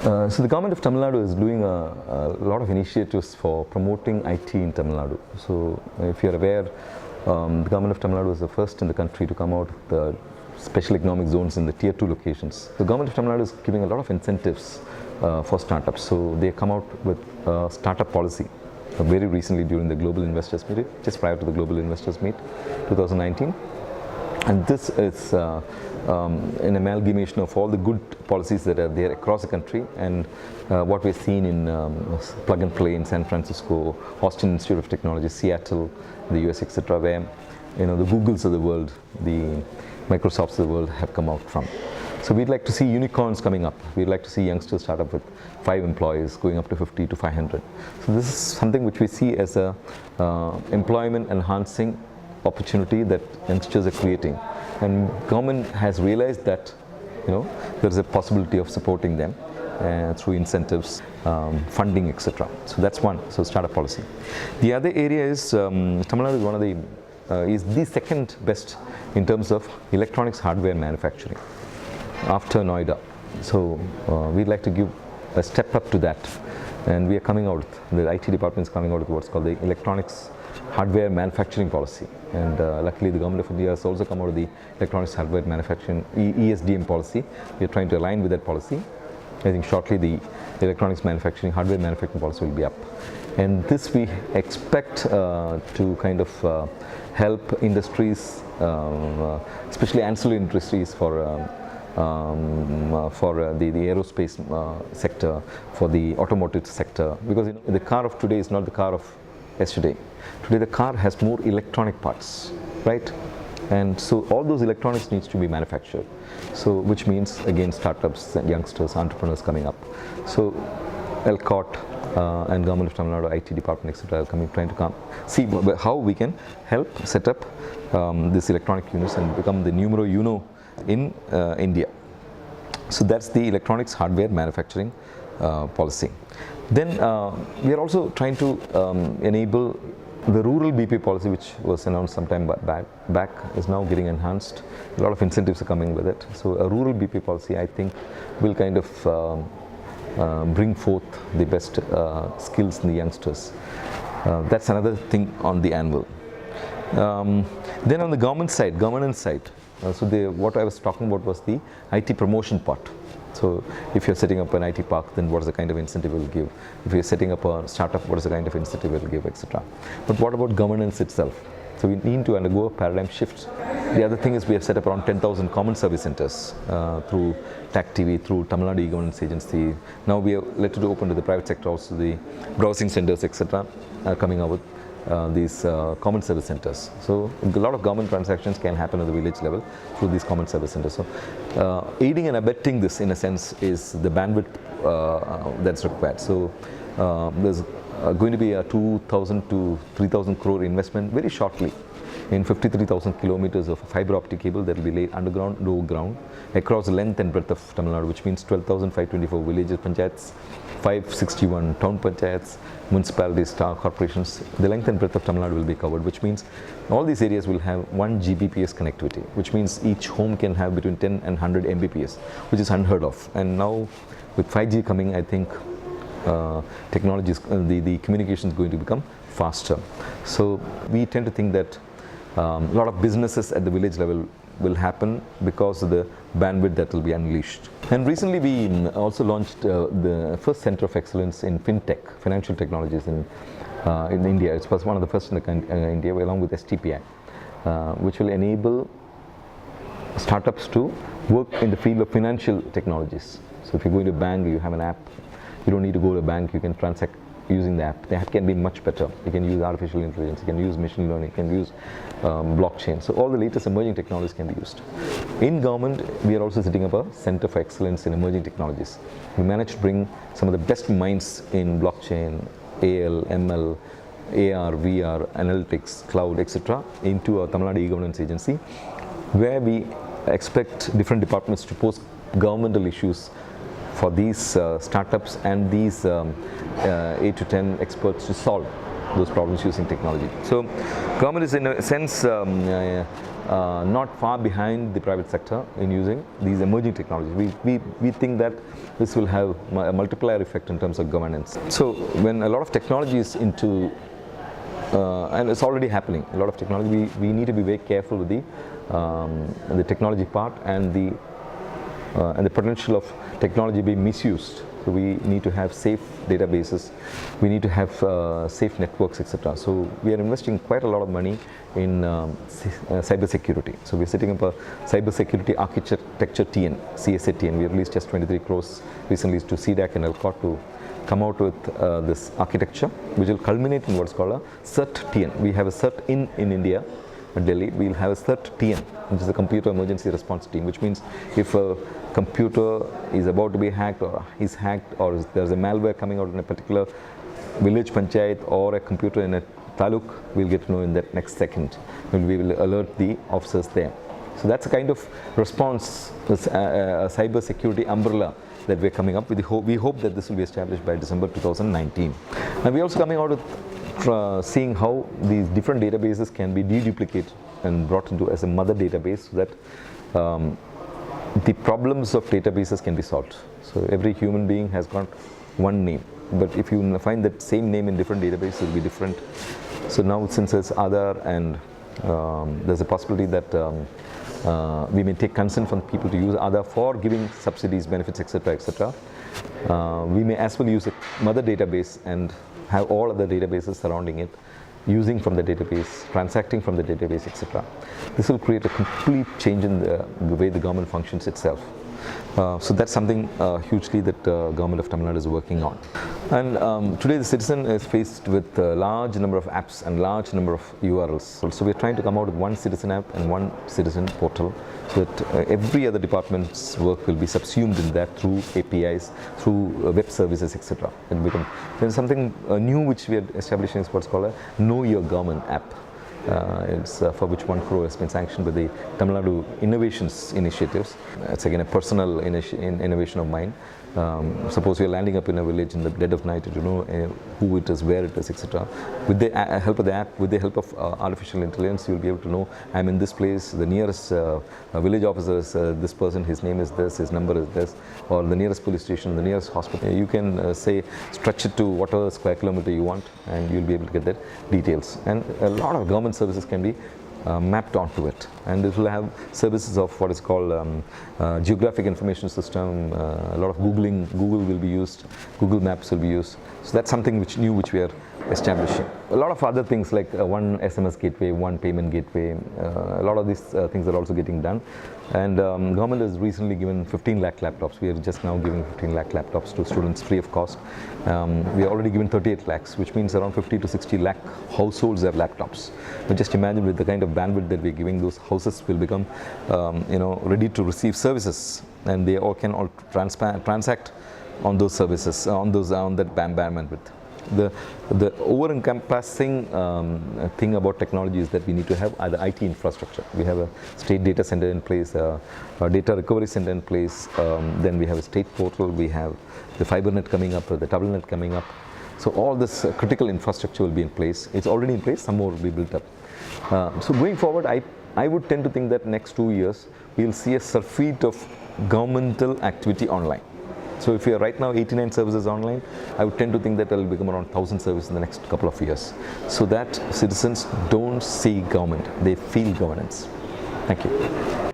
So the government of Tamil Nadu is doing a lot of initiatives for promoting IT in Tamil Nadu. So if you're aware, the government of Tamil Nadu was the first in the country to come out with the special economic zones in the tier 2 locations. The government of Tamil Nadu is giving a lot of incentives for startups. So they come out with a startup policy very recently during the Global Investors Meet, just prior to the Global Investors Meet 2019. And this is an amalgamation of all the good policies that are there across the country, and what we've seen in Plug and Play in San Francisco, Austin Institute of Technology, Seattle, the US, etc., where the Googles of the world, the Microsofts of the world have come out from. So we'd like to see unicorns coming up. We'd like to see youngsters start up with 5 employees, going up to 50 to 500. So this is something which we see as a employment enhancing opportunity that youngsters are creating, and government has realized that there is a possibility of supporting them through incentives, funding, etc. So that's one. So startup policy. The other area is Tamil Nadu is one of the second best in terms of electronics hardware manufacturing after Noida. So we'd like to give a step up to that, and we are coming out. The IT department is coming out with what's called the electronics hardware manufacturing policy, and luckily the government of India has also come out with the electronics hardware manufacturing ESDM policy. We are trying to align with that policy. I think shortly the electronics manufacturing hardware manufacturing policy will be up, and this we expect to kind of help industries, especially ancillary industries for the aerospace sector, for the automotive sector, because the car of today is not the car of yesterday. Today the car has more electronic parts, right? And so all those electronics needs to be manufactured. So which means again startups and youngsters, entrepreneurs coming up. So LCOT and Government of Tamil Nadu IT department, etc., are trying to see how we can help set up this electronic units and become the numero uno in India. So that's the electronics hardware manufacturing policy. Then we are also trying to enable the rural BP policy, which was announced some time back, is now getting enhanced. A lot of incentives are coming with it. So a rural BP policy, I think, will kind of bring forth the best skills in the youngsters. That's another thing on the anvil. Then on the government side, governance side, so what I was talking about was the IT promotion part. So if you're setting up an IT park, then what is the kind of incentive we'll give? If you're setting up a startup, what is the kind of incentive we'll give, etc. But what about governance itself? So we need to undergo a paradigm shift. The other thing is we have set up around 10,000 common service centers through TAC TV, through Tamil Nadu E-Governance Agency. Now we have let it open to the private sector also, the browsing centers, etc. are coming out with these common service centers. So a lot of government transactions can happen at the village level through these common service centers. So aiding and abetting this, in a sense, is the bandwidth that's required. So there's going to be a 2,000 to 3,000 crore investment very shortly in 53,000 kilometers of fiber optic cable that will be laid underground, low ground, across the length and breadth of Tamil Nadu, which means 12,524 villages, panchayats, 561 town panchayats, municipalities, corporations. The length and breadth of Tamil Nadu will be covered, which means all these areas will have 1 Gbps connectivity, which means each home can have between 10 and 100 Mbps, which is unheard of. And now with 5G coming, I think technology, the communication is going to become faster. So we tend to think that a lot of businesses at the village level will happen because of the bandwidth that will be unleashed. And recently we also launched the first center of excellence in fintech, financial technologies in India. It was one of the first in India, along with STPI, which will enable startups to work in the field of financial technologies. So if you go into a bank, you have an app. You don't need to go to a bank, you can transact using the app. The app can be much better. You can use artificial intelligence, you can use machine learning, you can use blockchain. So all the latest emerging technologies can be used. In government, we are also setting up a center for excellence in emerging technologies. We managed to bring some of the best minds in blockchain, AL, ML, AR, VR, analytics, cloud, etc. into our Tamil Nadu E-Governance Agency, where we expect different departments to post governmental issues for these startups and these 8 to 10 experts to solve. those problems using technology. So government is in a sense not far behind the private sector in using these emerging technologies. We think that this will have a multiplier effect in terms of governance. So when a lot of technology is into and it's already happening. A lot of technology. We need to be very careful with the technology part and the potential of technology being misused. So we need to have safe databases. We need to have safe networks, etc. So we are investing quite a lot of money in cyber security. So we're setting up a cyber security architecture TN, CSA TN. We released just 23 crores recently to CDAC and ELCOT to come out with this architecture, which will culminate in what's called a CERT TN. We have a CERT in India, Delhi. We'll have a CERT TN, which is a Computer Emergency Response Team, which means if a computer is about to be hacked or is hacked or there's a malware coming out in a particular village panchayat or a computer in a taluk, we'll get to know in that next second. We will alert the officers there. So that's a kind of response, a cyber security umbrella that we're coming up with. We hope that this will be established by December 2019. And we're also coming out with seeing how these different databases can be deduplicated and brought into as a mother database so that the problems of databases can be solved. So every human being has got one name, but if you find that same name in different databases, it will be different. So now since it's Aadhaar and there's a possibility that we may take consent from people to use Aadhaar for giving subsidies, benefits, etc., etc. We may as well use a mother database and have all other databases surrounding it, using from the database, transacting from the database, etc. This will create a complete change in the way the government functions itself. So that's something hugely that government of Tamil Nadu is working on. And today the citizen is faced with a large number of apps and large number of URLs. So we're trying to come out with one citizen app and one citizen portal so that every other department's work will be subsumed in that through APIs, through web services, etc. There's something new which we are establishing is what's called a Know Your Government app. It's for which 1 crore has been sanctioned by the Tamil Nadu Innovations Initiatives. It's again a personal innovation of mine. Suppose you're landing up in a village in the dead of night, you know who it is, where it is, etc. With the help of the app, with the help of artificial intelligence, you'll be able to know I'm in this place, the nearest village officer is this person, his name is this, his number is this, or the nearest police station, the nearest hospital. You can say stretch it to whatever square kilometer you want and you'll be able to get the details. And a lot of government services can be mapped onto it, and it will have services of what is called geographic information system. A lot of Google will be used, Google Maps will be used. So that's something which we are establishing. A lot of other things like one SMS gateway, one payment gateway, a lot of these things are also getting done. And government has recently given 15 lakh laptops. We are just now giving 15 lakh laptops to students free of cost. We are already given 38 lakhs, which means around 50 to 60 lakh households have laptops. But just imagine with the kind of bandwidth that we're giving, those houses will become ready to receive services, and they all can transact on those services, on that bandwidth. The over-encompassing thing about technology is that we need to have the IT infrastructure. We have a state data center in place, a data recovery center in place, then we have a state portal, we have the fiber net coming up, the double net coming up. So all this critical infrastructure will be in place. It's already in place, some more will be built up. So going forward, I would tend to think that next 2 years, we'll see a surfeit of governmental activity online. So if we are right now 89 services online, I would tend to think that it will become around 1,000 services in the next couple of years. So that citizens don't see government, they feel governance. Thank you.